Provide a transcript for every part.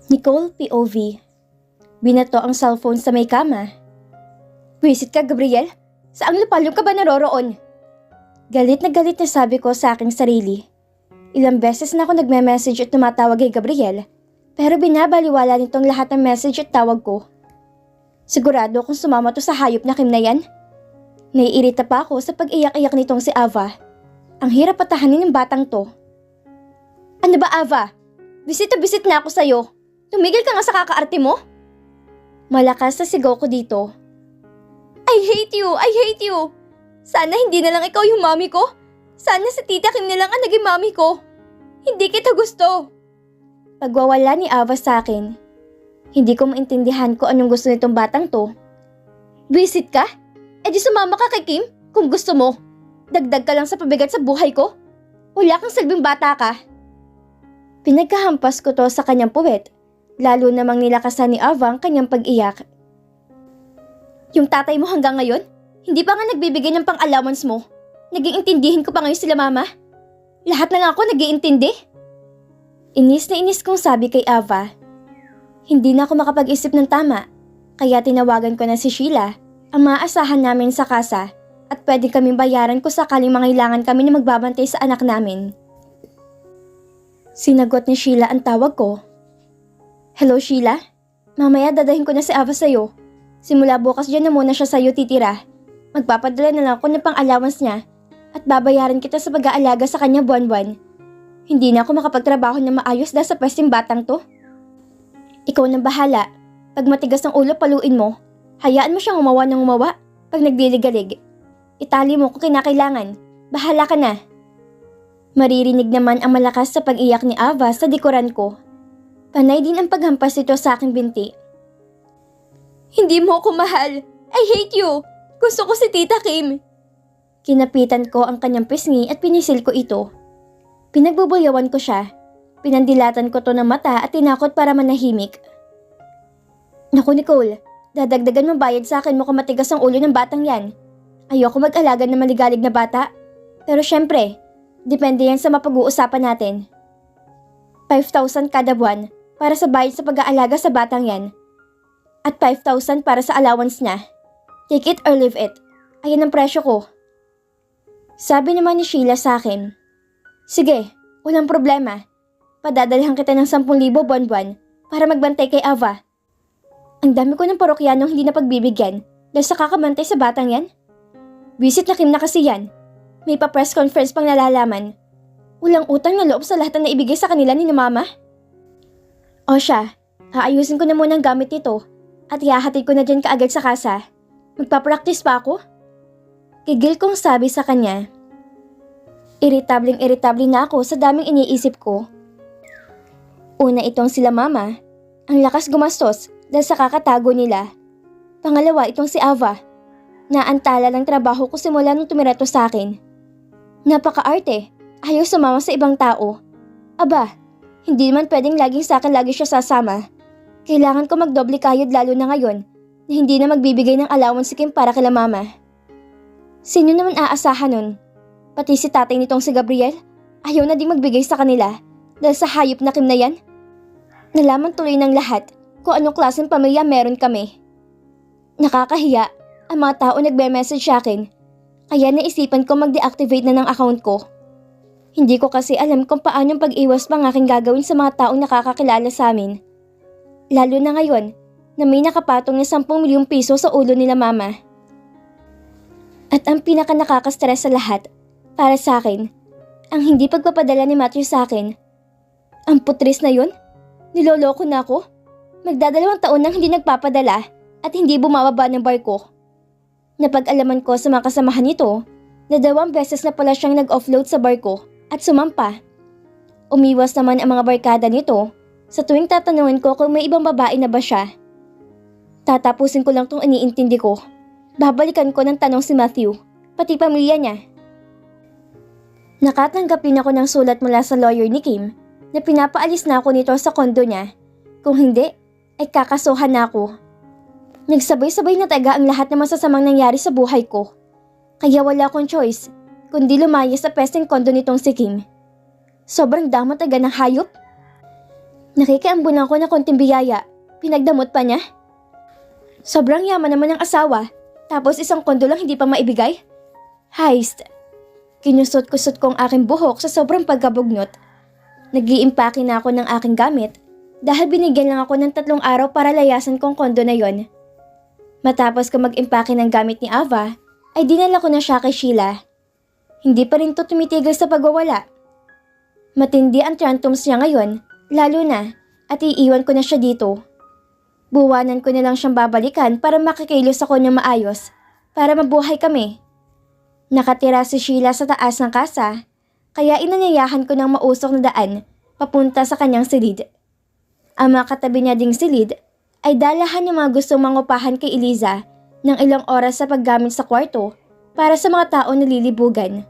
Nicole POV. Binato ang cellphone sa may kama. Wisit ka, Gabriel? Saang lupalong ka ba naroroon? Galit na sabi ko sa aking sarili. Ilang beses na ako nagme-message at tumatawag kay Gabriel, pero binabaliwala nitong lahat ng message at tawag ko. Sigurado kung sumama to sa hayop na Kim na yan. Naiirita pa ako sa pag-iyak-iyak nitong si Ava. Ang hirap patahanin ng batang to. Ano ba, Ava? Bisit na ako sa'yo. Tumigil ka nga sa kakaarte mo. Malakas na sigaw ko dito. I hate you! I hate you! Sana hindi na lang ikaw yung mami ko. Sana si Tita Kim na lang ang naging mami ko. Hindi kita gusto. Pagwawala ni Ava sa akin. Hindi ko maintindihan kung anong gusto nitong batang to. Visit ka? Eh di sumama ka kay Kim kung gusto mo. Dagdag ka lang sa pabigat sa buhay ko. Wala kang silbing bata ka. Pinagkahampas ko to sa kanyang puwet. Lalo namang nilakasan ni Ava ang kanyang pag-iyak. Yung tatay mo hanggang ngayon, hindi pa nga nagbibigay ng pang-allowance mo. Naging intindihin ko pa ngayon sila mama. Lahat na lang ako nag-iintindi. Inis na inis kong sabi kay Ava. Hindi na ako makapag-isip ng tama, kaya tinawagan ko na si Sheila, ang maaasahan namin sa kasa, at pwede kaming bayaran kung sakaling mangailangan kami na magbabantay sa anak namin. Sinagot ni Sheila ang tawag ko. Hello Sheila? Mamaya dadahin ko na si Ava sa'yo. Simula bukas dyan na muna siya sa'yo titira. Magpapadala na lang ako ng pang-allowance niya at babayaran kita sa pag-aalaga sa kanya buwan-buwan. Hindi na ako makapagtrabaho na maayos dahil sa pwesteng batang to. Ikaw nang bahala. Pag matigas ang ulo paluin mo, hayaan mo siyang umawa ng umawa pag nagdiligalig. Itali mo kung kinakailangan. Bahala ka na. Maririnig naman ang malakas sa pag-iyak ni Ava sa likuran ko. Panay din ang paghampas nito sa aking binti. Hindi mo ako mahal. I hate you. Gusto ko si Tita Kim. Kinapitan ko ang kanyang pisngi at pinisil ko ito. Pinagbubulyawan ko siya. Pinandilatan ko to ng mata at tinakot para manahimik. Naku Nicole, dadagdagan mo bayad sa akin mo kung matigas ang ulo ng batang yan. Ayoko mag-alaga ng maligalig na bata. Pero syempre, depende yan sa mapag-uusapan natin. 5,000 kada buwan para sa bayad sa pag-aalaga sa batang yan. At 5,000 para sa allowance niya. Take it or leave it. Ayan ang presyo ko. Sabi naman ni Sheila sa akin. Sige, walang problema. Padadalhan kita ng 10,000 buwan-buwan para magbantay kay Ava. Ang dami ko ng parokyanong hindi na pagbibigyan dahil sa kakabantay sa batang yan. Visit na Kim na kasi yan. May pa-press conference pang nalalaman. Walang utang na loob sa lahat na naibigay sa kanila ni Mama. O siya, aayusin ko na muna ang gamit nito at ihahatid ko na dyan kaagad sa kasa. Magpapractice pa ako? Kigil kong sabi sa kanya. Irritable na ako sa daming iniisip ko. Una itong sila Mama, ang lakas gumastos dahil sa kakatago nila. Pangalawa itong si Ava, naantala ng trabaho ko simula nung tumira to sa akin. Napaka-arte, ayaw sumama sa ibang tao. Aba, hindi naman pwedeng laging sa akin lagi siya sasama. Kailangan ko magdoble kayod lalo na ngayon na hindi na magbibigay ng allowance si Kim para kila Mama. Sino naman aasahan nun? Pati si tatay nitong si Gabriel, ayaw na ding magbigay sa kanila dahil sa hayop na Kim na yan. Nalaman tuloy ng lahat kung anong klaseng pamilya meron kami. Nakakahiya, ang mga tao nagbe-message sa akin, kaya naisipan ko mag-deactivate na ng account ko. Hindi ko kasi alam kung paano pag-iwas pang aking gagawin sa mga taong nakakakilala sa amin. Lalo na ngayon na may nakapatong na 10 milyong piso sa ulo nila Mama. At ang pinaka nakaka-stress sa lahat, para sa akin, ang hindi pagpapadala ni Matthew sa akin. Ang putris na yun? Niloloko na ako? Magdadalawang taon nang hindi nagpapadala at hindi bumababa ng barko. Napag-alaman ko sa mga kasamahan nito na 2 beses na pala siyang nag-offload sa barko at sumampa. Umiwas naman ang mga barkada nito sa tuwing tatanungin ko kung may ibang babae na ba siya. Tatapusin ko lang tong iniintindi ko. Babalikan ko ng tanong si Matthew, pati pamilya niya. Nakatanggapin ako ng sulat mula sa lawyer ni Kim na pinapaalis na ako nito sa kondo niya. Kung hindi, ay kakasuhan na ako. Nagsabay-sabay na taga ang lahat ng masasamang nangyari sa buhay ko. Kaya wala akong choice, kundi lumayas sa pesteng kondo nitong si Kim. Sobrang damot taga ng hayop. Nakikiambunan ko na konting biyaya. Pinagdamot pa niya. Sobrang yaman naman ng asawa. Tapos isang kondo lang hindi pa maibigay. Heist. Kinusot-kusot ko ang aking buhok sa sobrang pagkabugnot. Nag-iimpake na ako ng aking gamit dahil binigyan lang ako ng 3 araw para layasan kong kondo na yon. Matapos ko mag-impake ng gamit ni Ava, ay dinala ko na siya kay Sheila. Hindi pa rin to tumitigil sa pagwawala. Matindi ang tantrums niya ngayon, lalo na, at iiwan ko na siya dito. Buwanan ko na lang siyang babalikan para makikilos ako ng maayos, para mabuhay kami. Nakatira si Sheila sa taas ng kasa, kaya inanyayahan ko ng mausok na daan papunta sa kanyang silid. Ang mga katabi niya ding silid ay dalahan ng mga gustong mangupahan kay Eliza ng ilang oras sa paggamit sa kwarto para sa mga tao na lilibugan.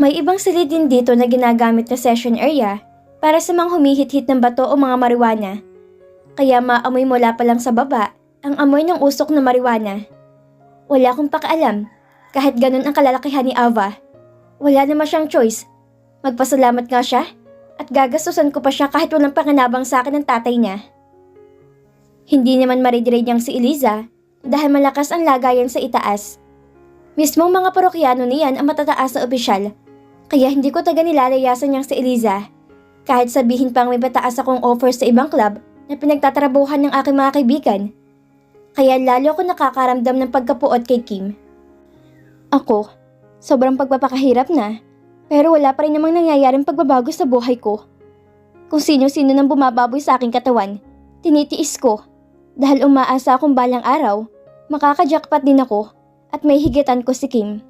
May ibang silid din dito na ginagamit na session area para sa mga humihit-hit ng bato o mga marijuana. Kaya maamoy mula pa lang sa baba ang amoy ng usok na marijuana. Wala akong pakialam, kahit ganun ang kalalakihan ni Ava. Wala naman siyang choice. Magpasalamat nga siya at gagastusan ko pa siya kahit walang panganabang sa akin ng tatay niya. Hindi naman maridirade niyang si Eliza dahil malakas ang lagayan sa itaas. Mismong mga parokyano niyan ang matataas na opisyal, kaya hindi ko taga nilalayasan niyang si Eliza. Kahit sabihin pang may mataas akong offers sa ibang club na pinagtatrabuhan ng aking mga kaibigan, kaya lalo ako nakakaramdam ng pagkapuot kay Kim. Ako, sobrang pagpapakahirap na, pero wala pa rin namang nangyayaring pagbabago sa buhay ko. Kung sino-sino nang bumababoy sa aking katawan, tinitiis ko, dahil umaasa akong balang araw, makakajackpot din ako at may higitan ko si Kim.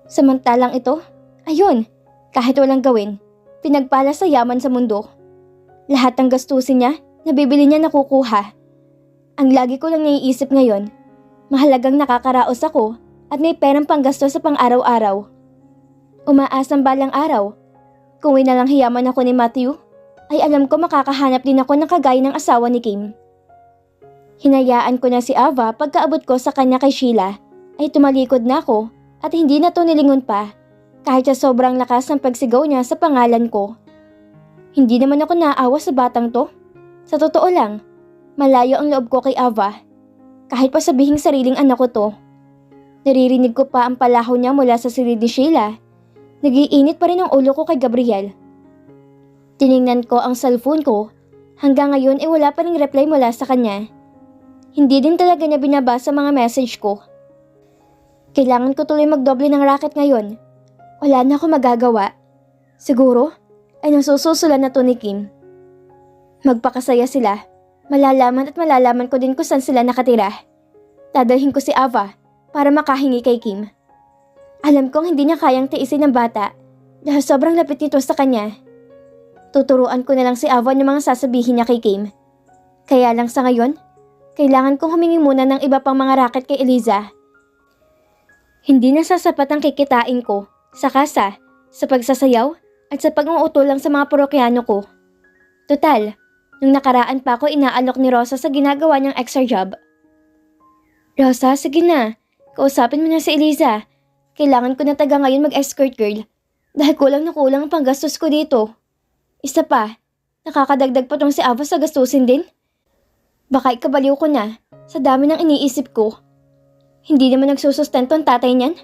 Samantalang ito, ayun, kahit walang gawin, pinagpala sa yaman sa mundo. Lahat ng gastusin niya, nabibili niya nakukuha. Ang lagi ko lang naiisip ngayon, mahalagang nakakaraos ako at may perang panggasto sa pang-araw-araw. Umaasang balang araw, kung winalang hiyaman ako ni Matthew, ay alam ko makakahanap din ako ng kagaya ng asawa ni Kim. Hinayaan ko na si Ava pagkaabot ko sa kanya kay Sheila, ay tumalikod na ako at hindi na to nilingon pa, kahit sa sobrang lakas ng pagsigaw niya sa pangalan ko. Hindi naman ako naaawa sa batang to. Sa totoo lang, malayo ang loob ko kay Ava. Kahit pa sabihing sariling anak ko to. Naririnig ko pa ang palahaw niya mula sa silid ni Sheila. Nagiinit pa rin ang ulo ko kay Gabriel. Tiningnan ko ang cellphone ko. Hanggang ngayon ay wala pa ring reply mula sa kanya. Hindi din talaga niya binabasa mga message ko. Kailangan ko tuloy magdoble ng racket ngayon. Wala na ako magagawa. Siguro ay nasususulan na to ni Kim. Magpakasaya sila. Malalaman at malalaman ko din kung saan sila nakatira. Dadalhin ko si Ava para makahingi kay Kim. Alam kong hindi niya kayang tiisin ng bata dahil sobrang lapit nito sa kanya. Tuturuan ko na lang si Ava ng mga sasabihin niya kay Kim. Kaya lang sa ngayon, kailangan kong humingi muna ng iba pang mga racket kay Eliza. Hindi na sasapat ang kikitain ko sa kasa, sa pagsasayaw at sa pag-uutol lang sa mga parokyano ko. Total, nung nakaraan pa ako inaalok ni Rosa sa ginagawa niyang extra job. Rosa, sige na. Kausapin mo na si Eliza. Kailangan ko na taga ngayon mag-escort girl. Dahil kulang na kulang ang panggastos ko dito. Isa pa, nakakadagdag pa tong si Ava sa gastusin din. Baka ikabaliw ko na sa dami ng iniisip ko. Hindi naman nagsusustento ang tatay niyan.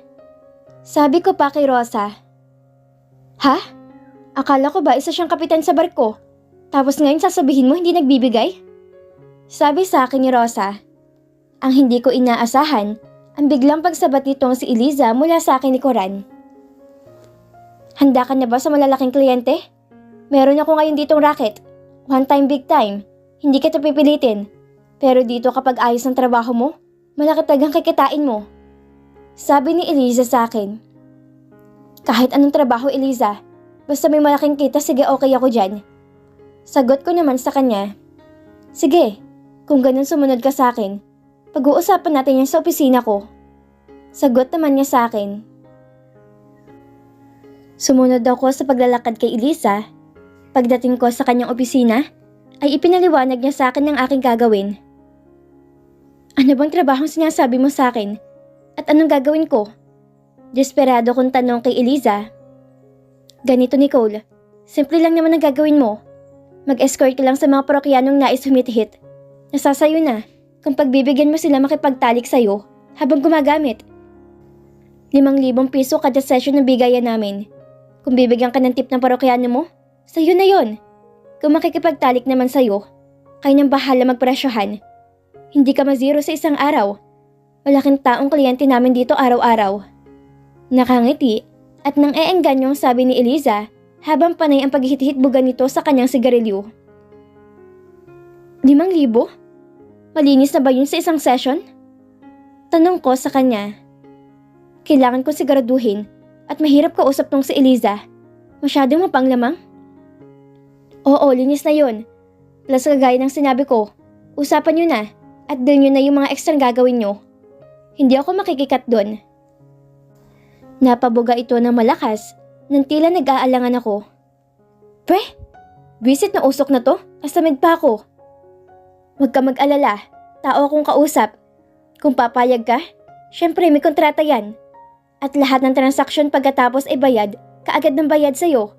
Sabi ko pa kay Rosa. Ha? Akala ko ba isa siyang kapitan sa barko? Tapos ngayon sasabihin mo hindi nagbibigay? Sabi sa akin ni Rosa. Ang hindi ko inaasahan, ang biglang pagsabat nitong si Eliza mula sa akin ni Coran. Handa ka na ba sa malalaking kliyente? Meron ako ngayon ditong racket. One time, big time. Hindi kita pipilitin. Pero dito kapag ayos ang trabaho mo, malaki tagang kikitain mo. Sabi ni Eliza sa akin. Kahit anong trabaho, Eliza. Basta may malaking kita, sige okay ako dyan. Sagot ko naman sa kanya. Sige, kung ganun sumunod ka sa akin, pag-uusapan natin yan sa opisina ko. Sagot naman niya sa akin. Sumunod ako sa paglalakad kay Eliza. Pagdating ko sa kanyang opisina, ay ipinaliwanag niya sa akin ang aking gagawin. Ano bang trabahong sinasabi mo sa akin? At anong gagawin ko? Desperado kong tanong kay Eliza. Ganito Nicole, simple lang naman ang gagawin mo. Mag-escort ka lang sa mga parokyanong nais humit-hit. Nasasayo na kung pagbibigyan mo sila makipagtalik sa'yo habang gumagamit. 5,000 piso kada session ng bigayan namin. Kung bibigyan ka ng tip ng parokyano mo, sa'yo na yon. Kung makikipagtalik naman sa'yo, kayo nang bahala magpresyohan. Hindi ka mazero sa isang araw. Malaking taong kliyente namin dito araw-araw. Nakangiti at nang eenganyong sabi ni Eliza habang panay ang paghihit-hitbugan nito sa kanyang sigarilyo. 5,000? Malinis na ba yun sa isang session? Tanong ko sa kanya. Kailangan ko siguraduhin at mahirap kausap tong si Eliza. Masyadong mapanglamang. Oo, linis na yun. Plus kagaya ng sinabi ko, usapan nyo na at doon nyo na yung mga extra gagawin nyo. Hindi ako makikikat doon. Napabuga ito ng malakas nang tila nag-aalangan ako. Pre, visit na usok na to, kasamid pa ako. Huwag ka mag-alala, tao akong kausap. Kung papayag ka, syempre may kontrata yan. At lahat ng transaksyon pagkatapos ay bayad, kaagad ng bayad sa'yo.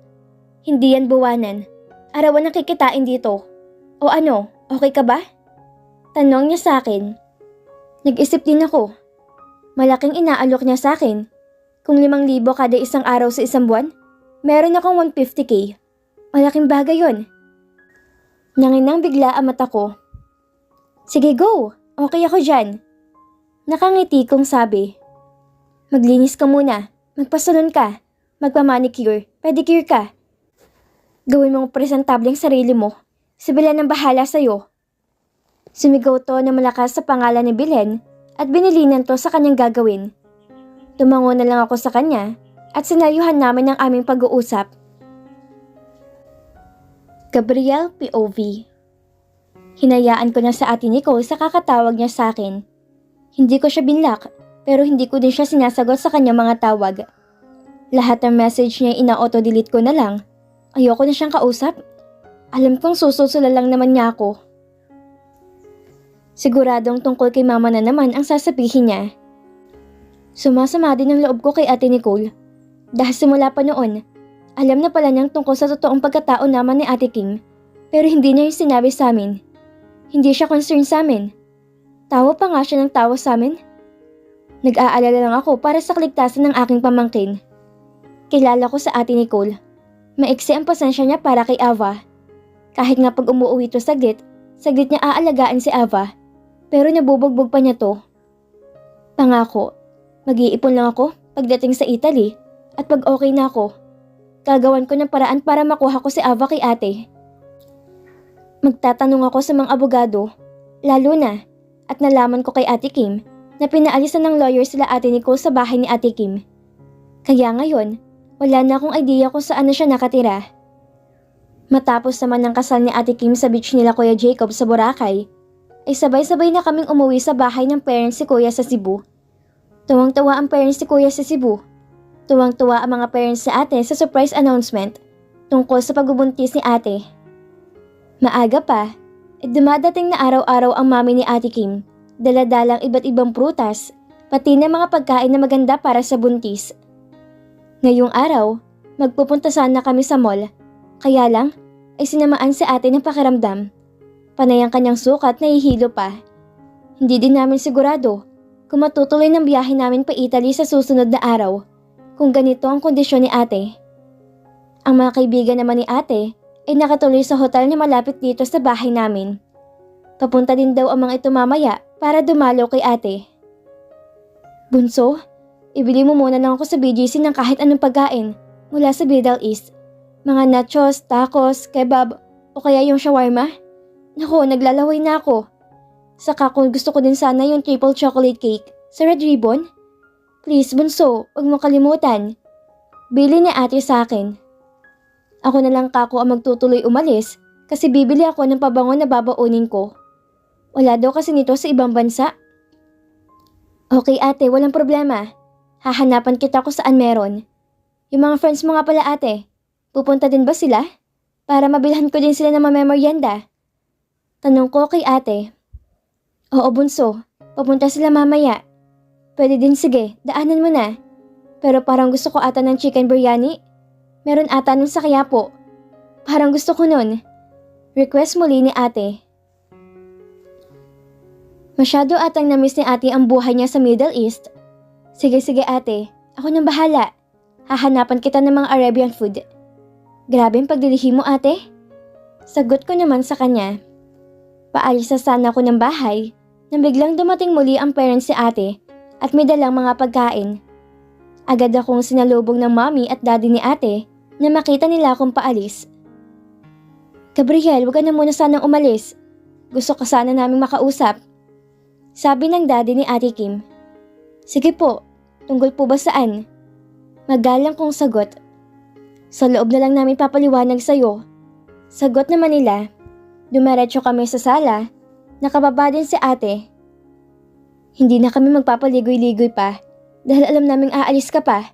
Hindi yan buwanan. Arawan ang kikitain dito. O ano, okay ka ba? Tanong niya sa akin. Nag-isip din ako. Malaking inaalok niya sa akin. Kung 5,000 kada isang araw sa isang buwan, meron akong 150k. Malaking bagay yon. Nanginang bigla ang mata ko. Sige go, okay ako dyan. Nakangiti kong sabi. Maglinis ka muna, magpasalon ka, magpamanicure, pedicure ka. Gawin mong presentableng sarili mo, si Belen ang bahala sa'yo. Sumigaw to na malakas sa pangalan ni Belen at binilinan to sa kanyang gagawin. Tumango na lang ako sa kanya at sinayuhan namin ang aming pag-uusap. Gabriel POV. Hinayaan ko na sa Ate Nicole sa kakatawag niya sa akin. Hindi ko siya binlock pero hindi ko din siya sinasagot sa kanyang mga tawag. Lahat ng message niya ina-auto-delete ko na lang. Ayoko na siyang kausap. Alam kong sususula lang naman niya ako. Siguradong tungkol kay mama na naman ang sasabihin niya. Sumasama din ang loob ko kay Ate Nicole. Dahil simula pa noon, alam na pala niyang tungkol sa totoong pagkatao naman ni Ate Kim. Pero hindi niya yung sinabi sa amin. Hindi siya concerned sa amin. Tawa pa nga siya ng tawa sa amin. Nag-aalala lang ako para sa kaligtasan ng aking pamangkin. Kilala ko sa Ate Nicole. Maiksi ang pasensya niya para kay Ava. Kahit nga pag umuwi ito saglit niya aalagaan si Ava. Pero nabubugbog pa niya to. Pangako. Mag-iipon lang ako pagdating sa Italy at pag okay na ako, gagawan ko ng paraan para makuha ko si Ava kay ate. Magtatanong ako sa mga abogado, lalo na, at nalaman ko kay Ate Kim na pinaalisan ng lawyer sila Ate Nicole sa bahay ni Ate Kim. Kaya ngayon, wala na akong idea kung saan na siya nakatira. Matapos naman ng kasal ni Ate Kim sa beach nila Kuya Jacob sa Boracay, ay sabay-sabay na kaming umuwi sa bahay ng parents si Kuya sa Cebu. Tuwang-tuwa ang parents ni Kuya sa Cebu. Tuwang-tuwa ang mga parents sa ate sa surprise announcement tungkol sa pagbubuntis ni ate. Maaga pa, dumadating na araw-araw ang mami ni Ate Kim, dala-dalang iba't ibang prutas, pati na mga pagkain na maganda para sa buntis. Ngayong araw, magpupunta sana kami sa mall, kaya lang ay sinamaan si ate ng pakiramdam. Panay ang kanyang sukat na hihilo pa. Hindi din namin sigurado kung matutuloy ng biyahe namin pa Italy sa susunod na araw, kung ganito ang kondisyon ni ate. Ang mga kaibigan naman ni ate ay nakatuloy sa hotel na malapit dito sa bahay namin. Papunta din daw ang mga ito mamaya para dumalaw kay ate. Bunso, ibili mo muna lang ako sa BGC ng kahit anong pagkain mula sa Middle East. Mga nachos, tacos, kebab, o kaya yung shawarma. Naku, naglalaway na ako. Saka kung gusto ko din sana yung triple chocolate cake sa Red Ribbon. Please, bunso, huwag mo kalimutan. Bili ni ate sa akin. Ako na lang kako ang magtutuloy umalis kasi bibili ako ng pabango na babaunin ko. Wala daw kasi nito sa ibang bansa. Okay ate, walang problema. Hahanapan kita kung saan meron. Yung mga friends mo nga pala ate, pupunta din ba sila? Para mabilhan ko din sila ng mamemoryenda. Tanong ko kay ate. Oo bunso, papunta sila mamaya. Pwede din sige, daanan mo na. Pero parang gusto ko ata ng chicken biryani. Meron ata nun sa Quiapo. Parang gusto ko nun. Request muli ni ate. Masyado atang namiss ni ate ang buhay niya sa Middle East. Sige ate, ako nang bahala. Hahanapan kita ng mga Arabian food. Grabe ang pagdilihim mo ate. Sagot ko naman sa kanya. Paalis na sana ako ng bahay nang biglang dumating muli ang parents si ate at may dalang mga pagkain. Agad akong sinalubong ng mommy at daddy ni ate na makita nila akong paalis. Gabriel, wag ka na muna sanang umalis. Gusto ka sana naming makausap. Sabi ng daddy ni Ate Kim. Sige po, tungkol po ba saan? Magalang kong sagot. Sa loob na lang namin papaliwanag sa'yo. Sagot naman nila. Dumiretso kami sa sala. Nakababa din si ate. Hindi na kami magpapaligoy-ligoy pa dahil alam naming aalis ka pa.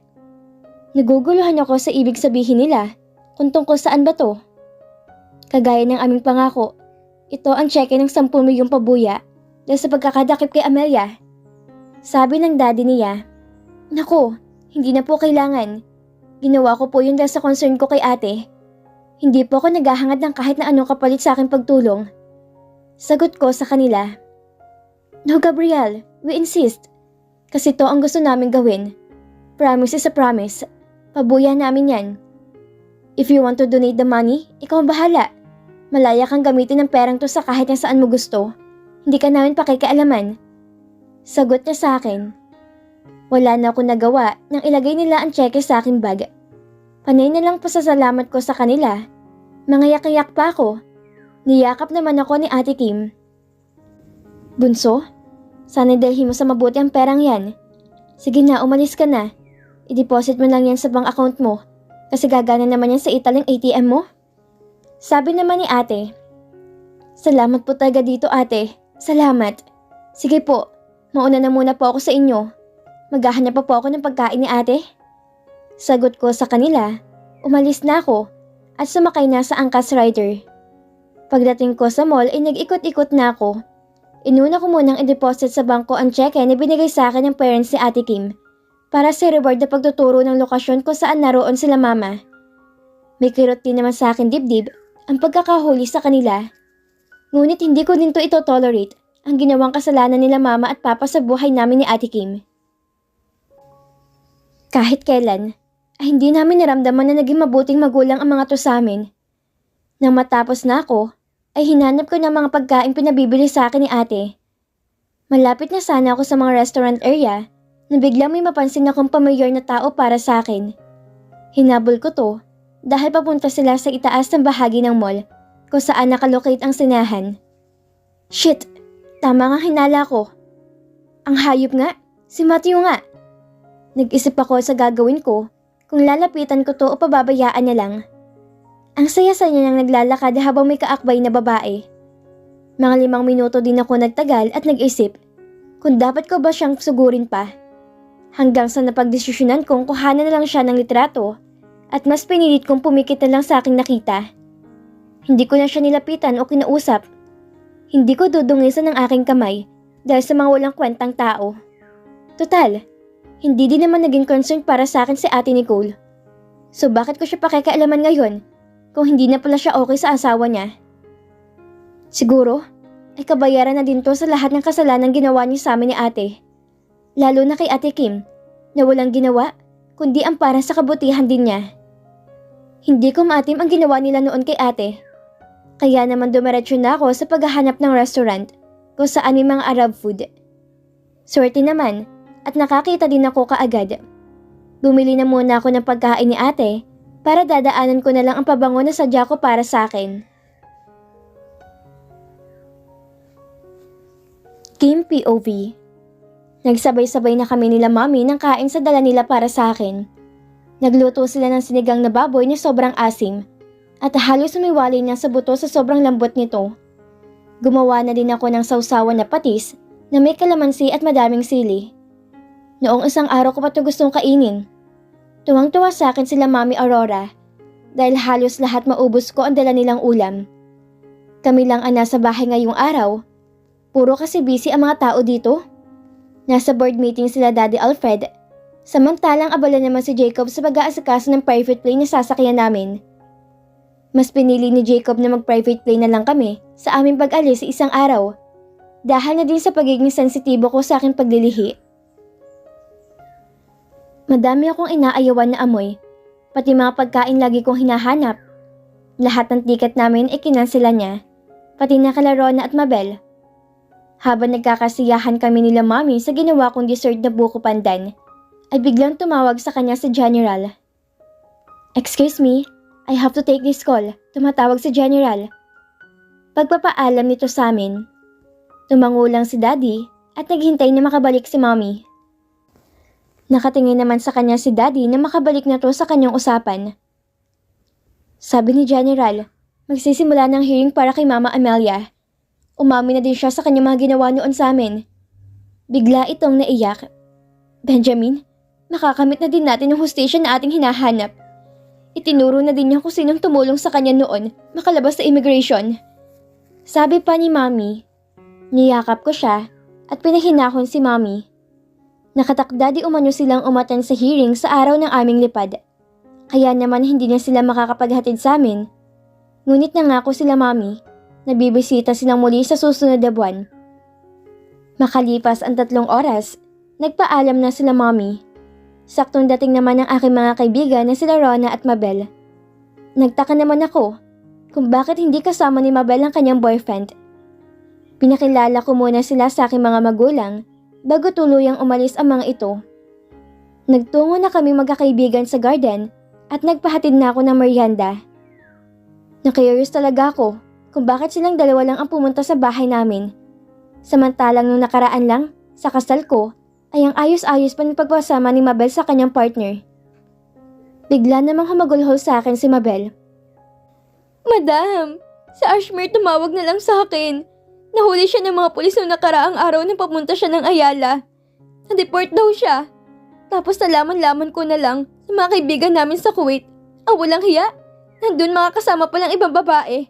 Naguguluhan ako sa ibig sabihin nila kung tungkol saan ba to. Kagaya ng aming pangako, ito ang cheque ng 10 milyong pabuya dahil sa pagkakadakip kay Amelia. Sabi ng daddy niya, Naku, hindi na po kailangan. Ginawa ko po yun dahil sa concern ko kay ate. Hindi po ako naghahangad ng kahit na anong kapalit sa aking pagtulong. Sagot ko sa kanila. No Gabriel, we insist. Kasi to ang gusto namin gawin. Promise is a promise. Pabuya namin yan. If you want to donate the money, ikaw ang bahala. Malaya kang gamitin ng perang to sa kahit na saan mo gusto. Hindi ka namin pakikialaman. Sagot niya sa akin. Wala na akong nagawa nang ilagay nila ang cheque sa aking bag. Panay na lang pasasalamat ko sa kanila. Mangayak-iyak pa ako. Niyakap naman ako ni Ate Kim. Bunso, sana dalhin mo sa mabuti ang perang yan. Sige na, umalis ka na. I-deposit mo lang yan sa bank account mo kasi gagana naman yan sa italing ATM mo. Sabi naman ni ate. Salamat po talaga dito ate. Salamat. Sige po, mauna na muna po ako sa inyo. Maghahanap pa po ako ng pagkain ni ate. Sagot ko sa kanila. Umalis na ako at sumakay na sa angkas rider. Pagdating ko sa mall ay nag-ikot-ikot na ako. Inuna ko munang i-deposit sa bangko ang cheque na binigay sa akin ng parents ni Ate Kim para sa reward na pagtuturo ng lokasyon kung saan naroon sila mama. May kirot din naman sa akin dibdib ang pagkakahuli sa kanila. Ngunit hindi ko din to ito-tolerate ang ginawang kasalanan nila mama at papa sa buhay namin ni Ate Kim. Kahit kailan, ay hindi namin naramdaman na naging mabuting magulang ang mga to sa amin. Nang matapos na ako, ay hinanap ko ng mga pagkain pinabibili sa akin ni ate. Malapit na sana ako sa mga restaurant area na biglang may mapansin akong pamilyar na tao para sa akin. Hinabol ko to dahil papunta sila sa itaas ng bahagi ng mall kung saan nakalocate ang sinahan. Shit! Tama nga hinala ko. Ang hayop nga! Si Matthew nga! Nag-isip ako sa gagawin ko kung lalapitan ko to o pababayaan niya lang. Ang saya-saya niyang naglalakad habang may kaakbay na babae. Mga 5 minuto din ako nagtagal at nag-isip kung dapat ko ba siyang sugurin pa. Hanggang sa napagdesisyonan kong kuhanan na lang siya ng litrato at mas pinilit kong pumikit na lang sa aking nakita. Hindi ko na siya nilapitan o kinausap. Hindi ko dudungisan ng aking kamay dahil sa mga walang kwentang tao. Total, hindi din naman naging concern para sa akin si Ate Nicole. So bakit ko siya pakikialaman ngayon kung hindi na pala siya okay sa asawa niya? Siguro, ay kabayaran na din to sa lahat ng kasalanan ginawa niya sa amin ni ate. Lalo na kay Ate Kim, na walang ginawa, kundi ang para sa kabutihan din niya. Hindi ko maatim ang ginawa nila noon kay ate. Kaya naman dumiretso na ako sa paghahanap ng restaurant kung saan may mga Arab food. Swerte naman at nakakita din ako kaagad. Bumili na muna ako ng pagkain ni ate para dadaanan ko na lang ang pabango na sadya ko para sa akin. Kim POV. Nagsabay-sabay na kami nila mami ng kain sa dala nila para sa akin. Nagluto sila ng sinigang na baboy na sobrang asim at halos sumiwalay na sa buto sa sobrang lambot nito. Gumawa na din ako ng sausawan na patis na may kalamansi at madaming sili. Noong isang araw ko pa ito gustong kainin. Tuwang-tuwa sa akin sila Mami Aurora dahil halos lahat maubos ko ang dala nilang ulam. Kami lang ang nasa bahay ngayong araw. Puro kasi busy ang mga tao dito. Nasa board meeting sila Daddy Alfred, samantalang abala naman si Jacob sa pag-aasikaso ng private plane na sasakyan namin. Mas pinili ni Jacob na mag-private plane na lang kami sa aming pag-alis sa isang araw. Dahil na din sa pagiging sensitibo ko sa aking paglilihi. Madami akong inaayawan na amoy, pati mga pagkain lagi kong hinahanap. Lahat ng tiket namin ay kinansela niya, pati na kila Rona at Mabel. Habang nagkakasiyahan kami nila Mommy sa ginawa kong dessert na buko pandan, ay biglang tumawag sa kanya si General. "Excuse me, I have to take this call," tumatawag si General. Pagpapaalam nito sa amin, tumango lang si Daddy at naghintay na makabalik si Mommy. Nakatingin naman sa kanya si Daddy na makabalik na to sa kanyang usapan. Sabi ni General, magsisimula ng hearing para kay Mama Amelia. Umami na din siya sa kanyang mga ginawa noon sa amin. Bigla itong naiyak. "Benjamin, makakamit na din natin ang hustisya na ating hinahanap." Itinuro na din niya kung sinong tumulong sa kanya noon makalabas sa immigration. Sabi pa ni Mommy. Niyakap ko siya at pinahinahon si Mommy. Nakatakda di umano silang umattend sa hearing sa araw ng aming lipad. Kaya naman hindi na sila makakapaghatid sa amin. Ngunit nangako sila Mommy na bibisita silang muli sa susunod na buwan. Makalipas ang 3 oras, nagpaalam na sila Mommy. Saktong dating naman ng aking mga kaibigan na sila Rona at Mabel. Nagtaka naman ako kung bakit hindi kasama ni Mabel ang kanyang boyfriend. Pinakilala ko muna sila sa aking mga magulang bago tuluyang umalis ang mga ito. Nagtungo na kami magkakaibigan sa garden at nagpahatid na ako ng merienda. Nakurious talaga ako kung bakit silang dalawa lang ang pumunta sa bahay namin. Samantalang nung nakaraan lang, sa kasal ko, ay ang ayos-ayos pa ng pagpasama ni Mabel sa kanyang partner. Bigla namang humagulhol sa akin si Mabel. "Madam, si Ashmere tumawag na lang sa akin. Nahuli siya ng mga pulis noong nakaraang araw nang papunta siya ng Ayala. Na-deport daw siya. Tapos nalaman-laman ko na lang sa mga kaibigan namin sa Kuwait. Ang walang hiya, nandun mga kasama palang ibang babae.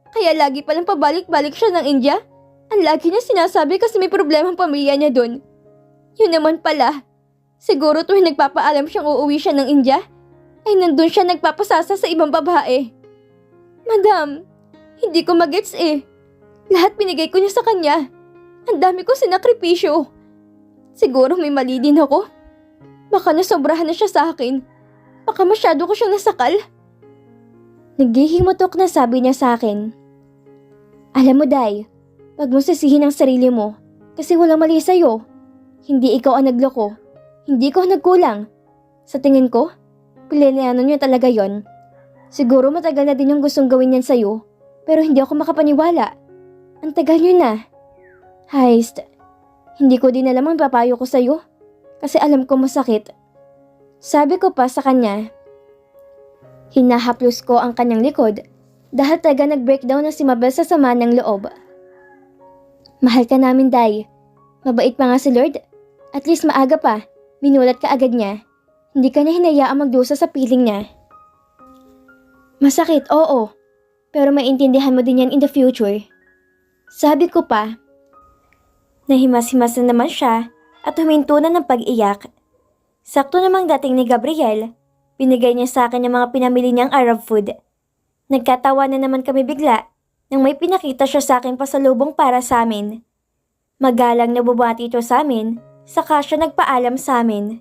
Kaya lagi palang pabalik-balik siya ng India. Ang lagi niya sinasabi kasi may problemang pamilya niya dun. Yun naman pala, siguro tuwing nagpapaalam siyang uuwi siya ng India, ay nandun siya nagpapasasa sa ibang babae. Madam, hindi ko magets eh. Lahat binigay ko niya sa kanya. Ang dami ko sinakripisyo. Siguro may mali din ako. Baka nasobrahan na siya sa akin. Baka masyado ko siyang nasakal." Naghihimutok na sabi niya sa akin. "Alam mo, Day, wag mo sisihin ang sarili mo kasi walang mali sa'yo. Hindi ikaw ang nagloko. Hindi ko nagkulang. Sa tingin ko, pilihan niyo talaga yon. Siguro matagal na din yung gustong gawin yan sa'yo, pero hindi ako makapaniwala. Ang tagal niyo na. Heist, hindi ko din alam ang papayo ko sa'yo kasi alam ko masakit." Sabi ko pa sa kanya. Hinahaplos ko ang kanyang likod dahil taga nag-breakdown na si Mabel sa sama ng loob. "Mahal ka namin, Day. Mabait pa nga si Lord. At least maaga pa, minulat ka agad niya. Hindi ka niya hinayaang magdusa sa piling niya." "Masakit, oo. Pero maintindihan mo din yan in the future." Sabi ko pa. Nahimas-himas na naman siya at huminto na ng pag-iyak. Sakto namang dating ni Gabriel, binigay niya sa akin yung mga pinamili niyang Arab food. Nagkatawa na naman kami bigla nang may pinakita siya sa akin pasalubong para sa amin. Magalang na bumati ito sa amin, saka siya nagpaalam sa amin.